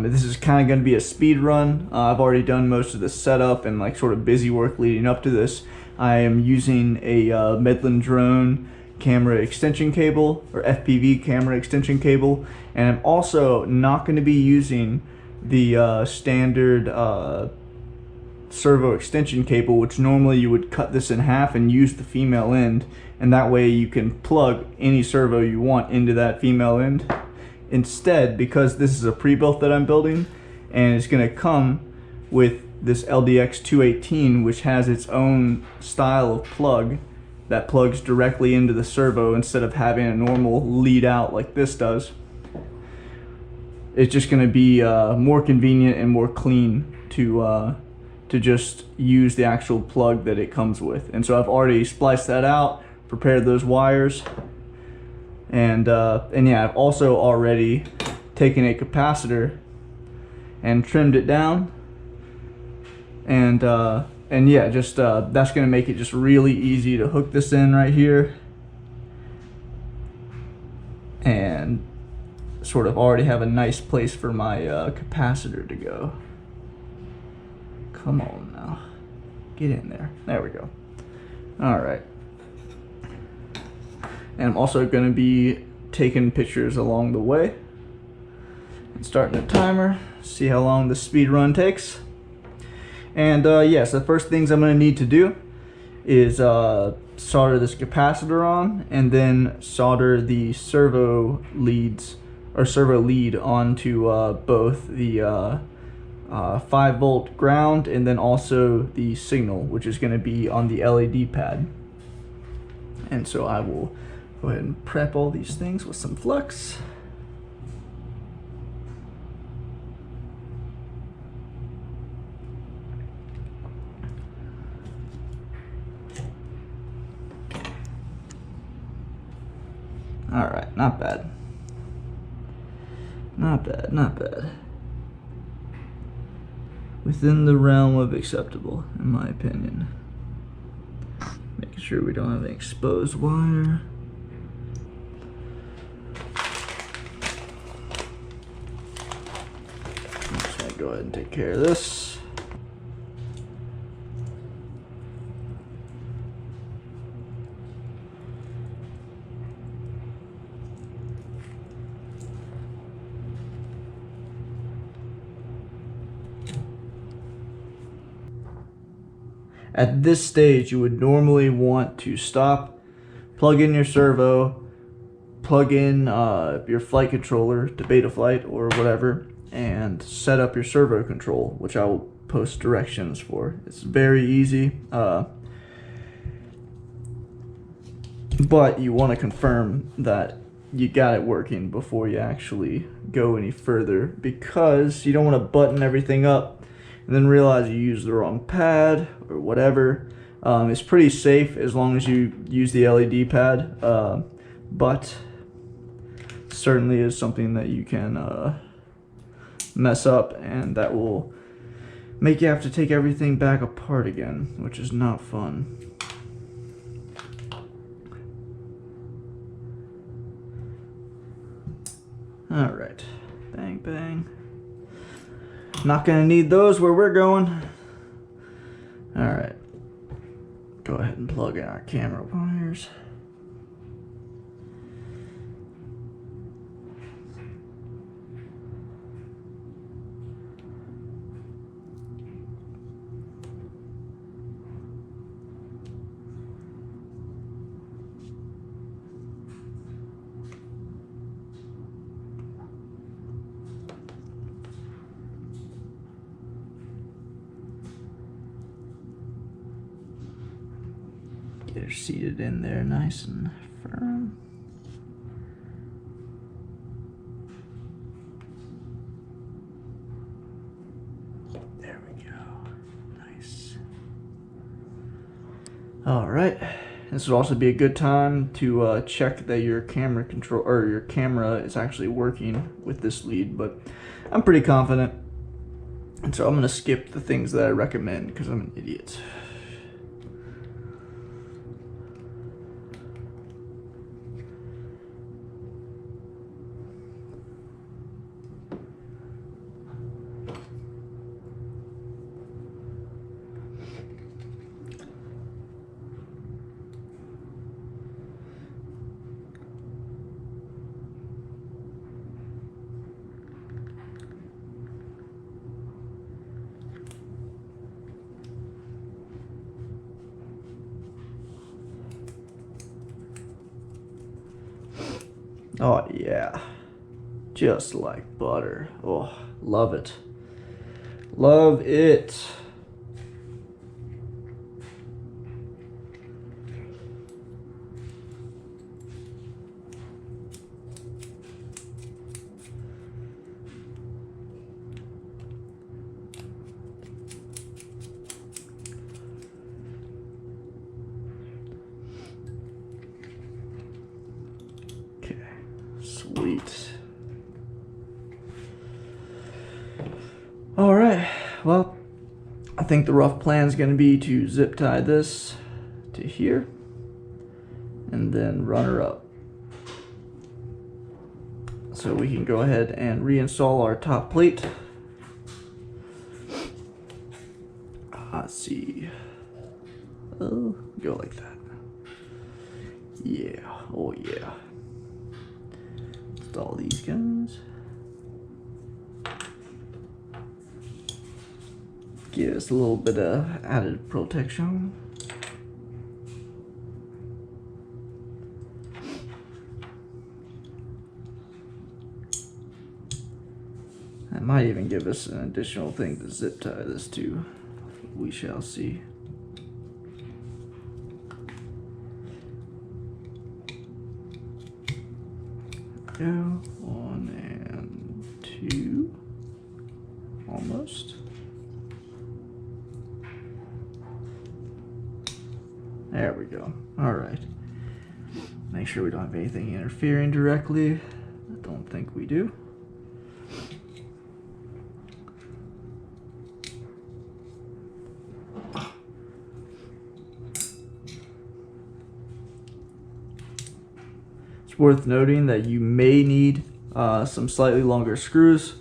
This is kind of going to be a speed run. I've already done most of the setup and like sort of busy work leading up to this. I am using a Medlin drone camera extension cable, or FPV camera extension cable, and I'm also not going to be using the standard servo extension cable, which normally you would cut this in half and use the female end, and that way you can plug any servo you want into that female end. Instead, because this is a pre-built that I'm building, and it's going to come with this LDX 218, which has its own style of plug that plugs directly into the servo instead of having a normal lead out like this does. It's just going to be more convenient and more clean to just use the actual plug that it comes with. And so I've already spliced that out, prepared those wires. And yeah, I've also already taken a capacitor and trimmed it down, and yeah, just that's gonna make it just really easy to hook this in right here, and sort of already have a nice place for my capacitor to go. Come on now, get in there. There we go. All right. And I'm also going to be taking pictures along the way and starting a timer, see how long the speed run takes. And yes, the first things I'm going to need to do is solder this capacitor on, and then solder the servo leads, or servo lead, onto both the 5-volt ground and then also the signal, which is going to be on the LED pad. And so I will go ahead and prep all these things with some flux. All right, not bad. Not bad, not bad. Within the realm of acceptable, in my opinion. Making sure we don't have any exposed wire. Go ahead and take care of this. At this stage, you would normally want to stop, plug in your servo, plug in your flight controller to Betaflight or whatever, and set up your servo control, which I will post directions for. It's very easy, but you want to confirm that you got it working before you actually go any further, because you don't want to button everything up and then realize you used the wrong pad or whatever. It's pretty safe as long as you use the LED pad, but certainly is something that you can mess up, and that will make you have to take everything back apart again, which is not fun. All right, bang bang. Not gonna need those where we're going. All right, go ahead and plug in our camera wires. Get her seated in there nice and firm. There we go. Nice. All right. This would also be a good time to check that your camera control, or your camera, is actually working with this lead, but I'm pretty confident. And so I'm going to skip the things that I recommend because I'm an idiot. Oh yeah, just like butter. Oh, love it. Love it. Okay, sweet. All right, well, I think the rough plan is going to be to zip tie this to here and then run her up. So we can go ahead and reinstall our top plate. Let's see. Oh, go like that. Yeah, oh yeah. Install these guys. Give us a little bit of added protection. That might even give us an additional thing to zip tie this to. We shall see. Go 1 and 2, almost. There we go. All right. Make sure we don't have anything interfering directly. I don't think we do. It's worth noting that you may need some slightly longer screws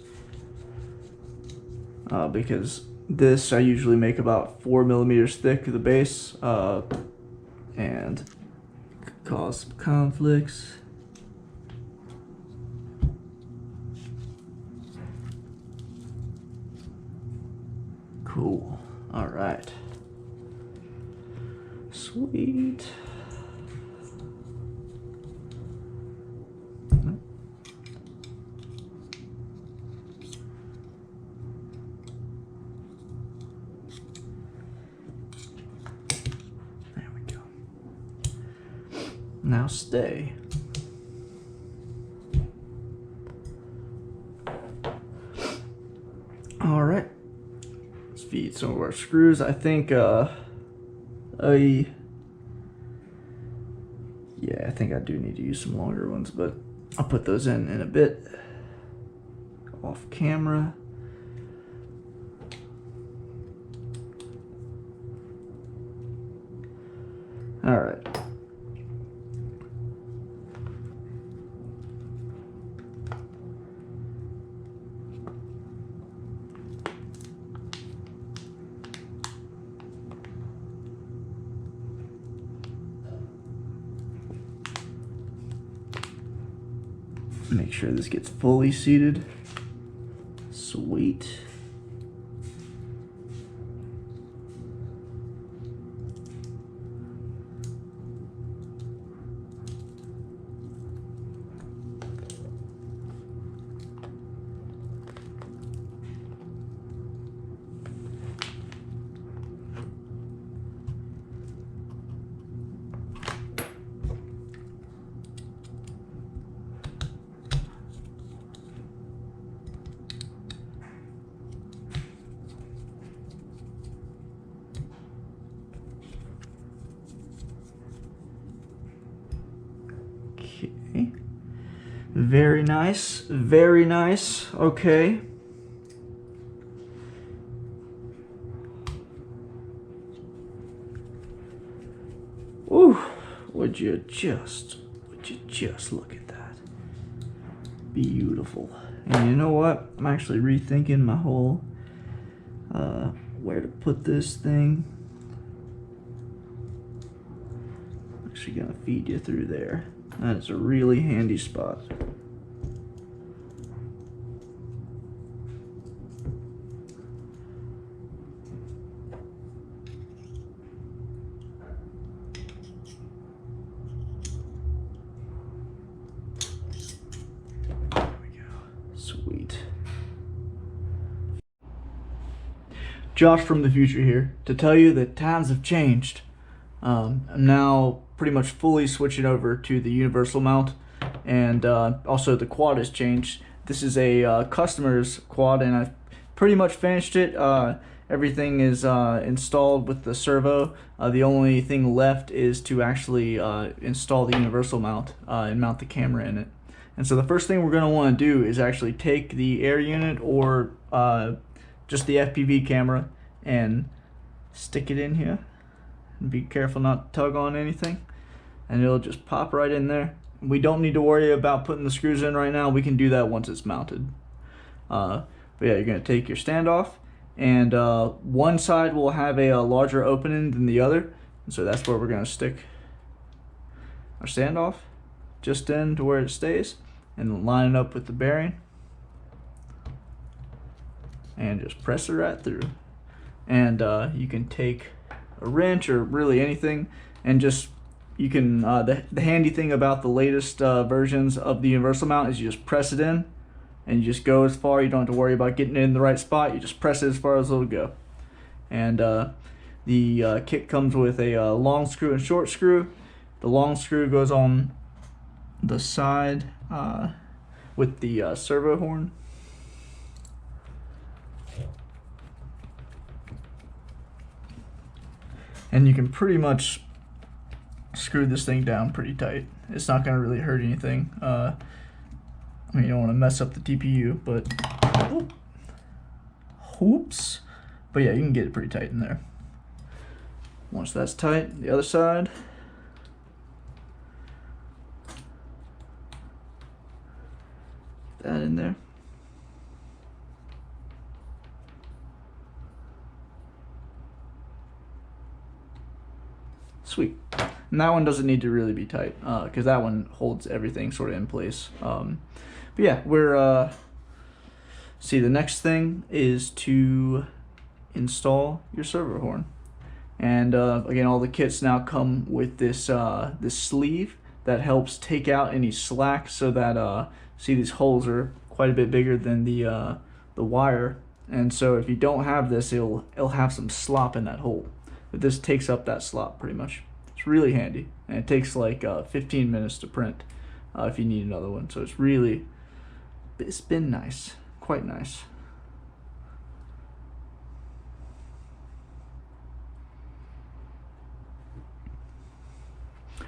because this I usually make about 4 millimeters thick at the base and could cause some conflicts. Cool. All right. Sweet. There we go. Now stay. All right. Let's feed some of our screws. I think yeah, I think I do need to use some longer ones, but I'll put those in a bit. Off camera. All right. Make sure this gets fully seated. Sweet. Okay. Very nice. Very nice. Okay. Ooh, would you just look at that? Beautiful. And you know what? I'm actually rethinking my whole where to put this thing. I'm actually gonna feed you through there. That is a really handy spot. Josh from the future here to tell you that times have changed. I'm now pretty much fully switching over to the universal mount, and also the quad has changed. This is a customer's quad, and I've pretty much finished it. Everything is installed with the servo. The only thing left is to actually install the universal mount and mount the camera in it. And so the first thing we're going to want to do is actually take the air unit or just the FPV camera and stick it in here. And be careful not to tug on anything, and it'll just pop right in there. We don't need to worry about putting the screws in right now. We can do that once it's mounted. But yeah, you're going to take your standoff, and one side will have a larger opening than the other, and so that's where we're going to stick our standoff, just in to where it stays, and line it up with the bearing, and just press it right through. And you can take a wrench or really anything, and just you can the handy thing about the latest versions of the universal mount is you just press it in and you just go as far. You don't have to worry about getting it in the right spot. You just press it as far as it'll go. And the kit comes with a long screw and short screw. The long screw goes on the side with the servo horn. And you can pretty much screw this thing down pretty tight. It's not going to really hurt anything. I mean, you don't want to mess up the TPU, but oops. But yeah, you can get it pretty tight in there. Once that's tight, the other side. Get that in there. Sweet. And that one doesn't need to really be tight because that one holds everything sort of in place. But yeah, we're see, the next thing is to install your servo horn. And again, all the kits now come with this this sleeve that helps take out any slack, so that see, these holes are quite a bit bigger than the wire, and so if you don't have this, it'll have some slop in that hole. But this takes up that slop pretty much. It's really handy, and it takes like 15 minutes to print if you need another one. So it's been nice, quite nice.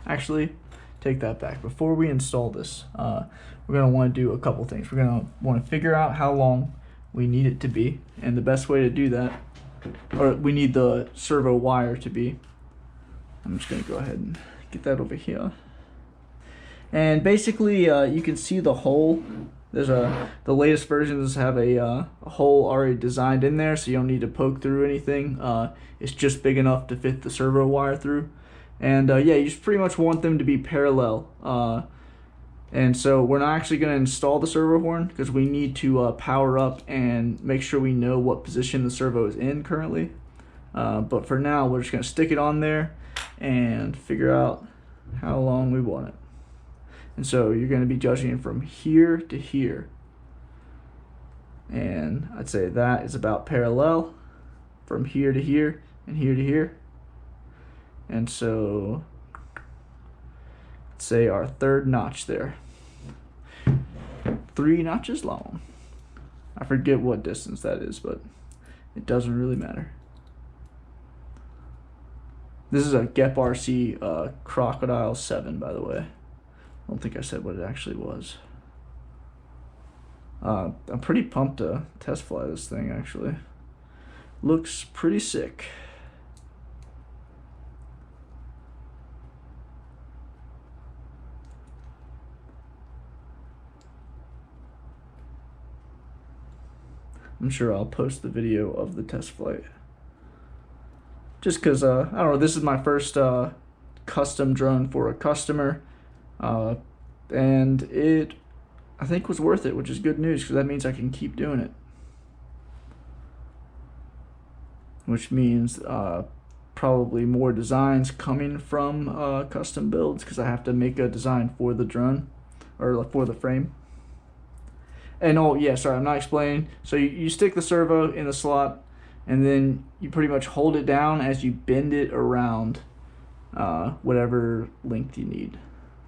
Actually, take that back. Before we install this, we're going to want to do a couple things. We're going to want to figure out how long we need it to be, and the best way to do that, or we need the servo wire to be. I'm just going to go ahead and get that over here. And basically, you can see the hole. There's the latest versions have a hole already designed in there, so you don't need to poke through anything. It's just big enough to fit the servo wire through. And yeah, you just pretty much want them to be parallel. And so we're not actually going to install the servo horn because we need to power up and make sure we know what position the servo is in currently. But for now, we're just going to stick it on there and figure out how long we want it. And so you're going to be judging from here to here. And I'd say that is about parallel from here to here and here to here. And so let's say our third notch there, 3 notches long. I forget what distance that is, but it doesn't really matter. This is a GEP RC Crocodile 7, by the way. I don't think I said what it actually was. I'm pretty pumped to test fly this thing, actually. Looks pretty sick. I'm sure I'll post the video of the test flight. Just because, I don't know, this is my first custom drone for a customer. And it, I think, was worth it, which is good news because that means I can keep doing it. Which means probably more designs coming from custom builds because I have to make a design for the drone, or for the frame. And oh yeah, sorry, I'm not explaining. So you stick the servo in the slot, and then you pretty much hold it down as you bend it around whatever length you need,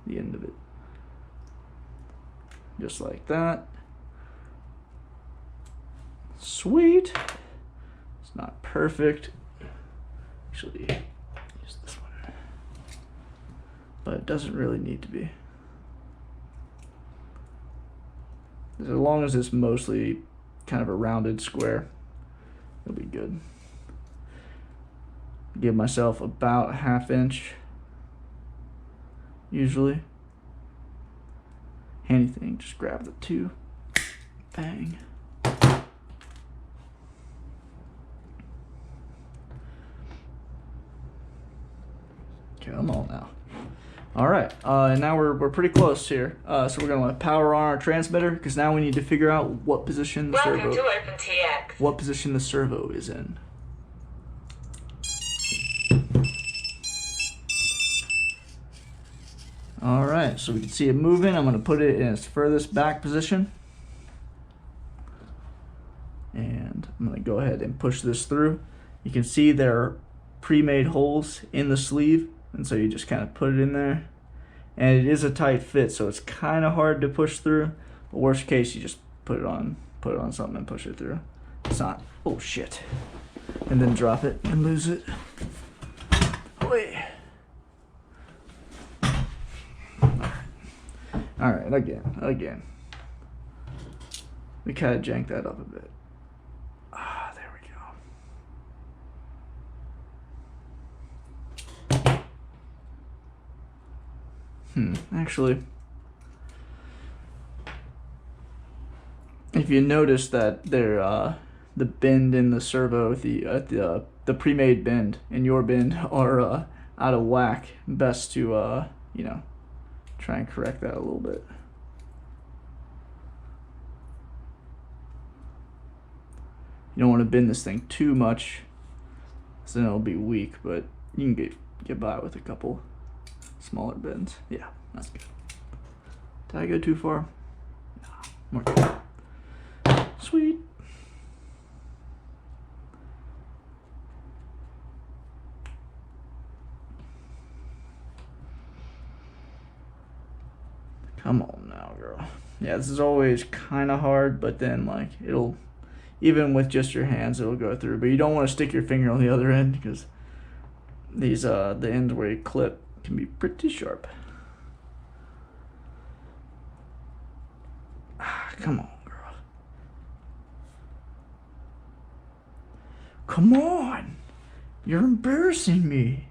the end of it. Just like that. Sweet. It's not perfect. Actually, use this one. But it doesn't really need to be. As long as it's mostly kind of a rounded square, it'll be good. Give myself about a 1/2 inch, usually. Anything, just grab the 2, bang. Come on now. All right, and now we're pretty close here. So we're gonna power on our transmitter because now we need to figure out what position the servo. Welcome to OpenTX. What position the servo is in. All right, so we can see it moving. I'm gonna put it in its furthest back position, and I'm gonna go ahead and push this through. You can see there are pre-made holes in the sleeve, and so you just kind of put it in there, and it is a tight fit, so it's kind of hard to push through. But worst case, you just put it on something and push it through. It's not, oh shit, and then drop it and lose it. Wait. All right, again. We kind of janked that up a bit. Ah, there we go. Actually, if you notice that there, the bend in the servo, the pre-made bend and your bend are out of whack, best to you know, try and correct that a little bit. You don't want to bend this thing too much, so then it'll be weak, but you can get by with a couple smaller bends. Yeah, that's good. Did I go too far? No, more good. Sweet. Come on now, girl. Yeah, this is always kind of hard, but then like it'll, even with just your hands, it'll go through. But you don't want to stick your finger on the other end because these the ends where you clip can be pretty sharp. Come on, girl. Come on. You're embarrassing me.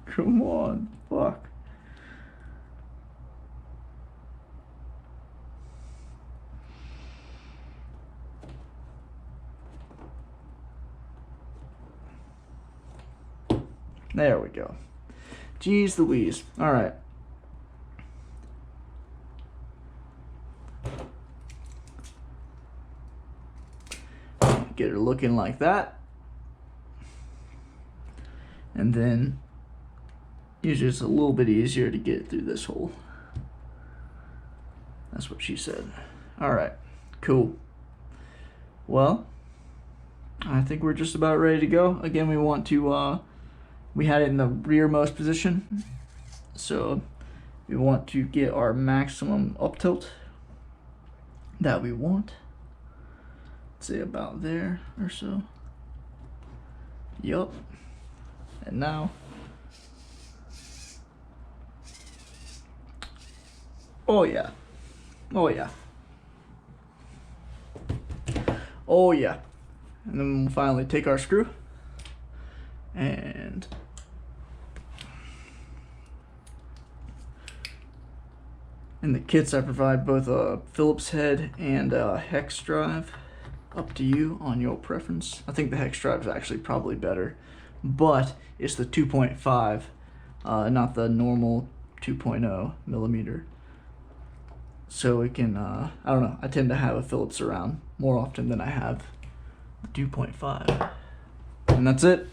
Come on. Fuck. There we go. Jeez Louise. All right. Get her looking like that. And then usually it's a little bit easier to get through this hole. That's what she said. All right. Cool. Well, I think we're just about ready to go. Again, we want to we had it in the rearmost position, so we want to get our maximum up tilt that we want. Say about there or so. Yup. And now, oh yeah, oh yeah, oh yeah. And then we'll finally take our screw and in the kits I provide both a Phillips head and a hex drive. Up to you on your preference. I think the hex drive is actually probably better, but it's the 2.5, not the normal 2.0 millimeter. So it can, I don't know, I tend to have a Phillips around more often than I have the 2.5. And that's it.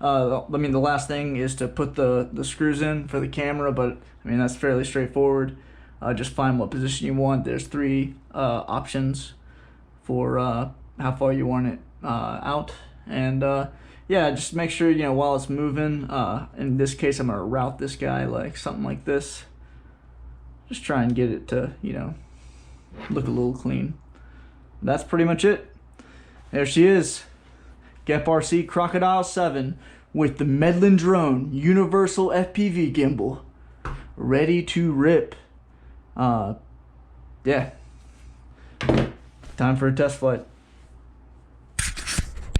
I mean, the last thing is to put the screws in for the camera, but I mean, that's fairly straightforward. Just find what position you want. There's 3 options for how far you want it out. And yeah, just make sure, you know, while it's moving, in this case I'm gonna route this guy like something like this. Just try and get it to, you know, look a little clean. That's pretty much it. There she is, GEP-RC Crocodile 7 with the Medlin drone universal FPV gimbal, ready to rip. Yeah, time for a test flight.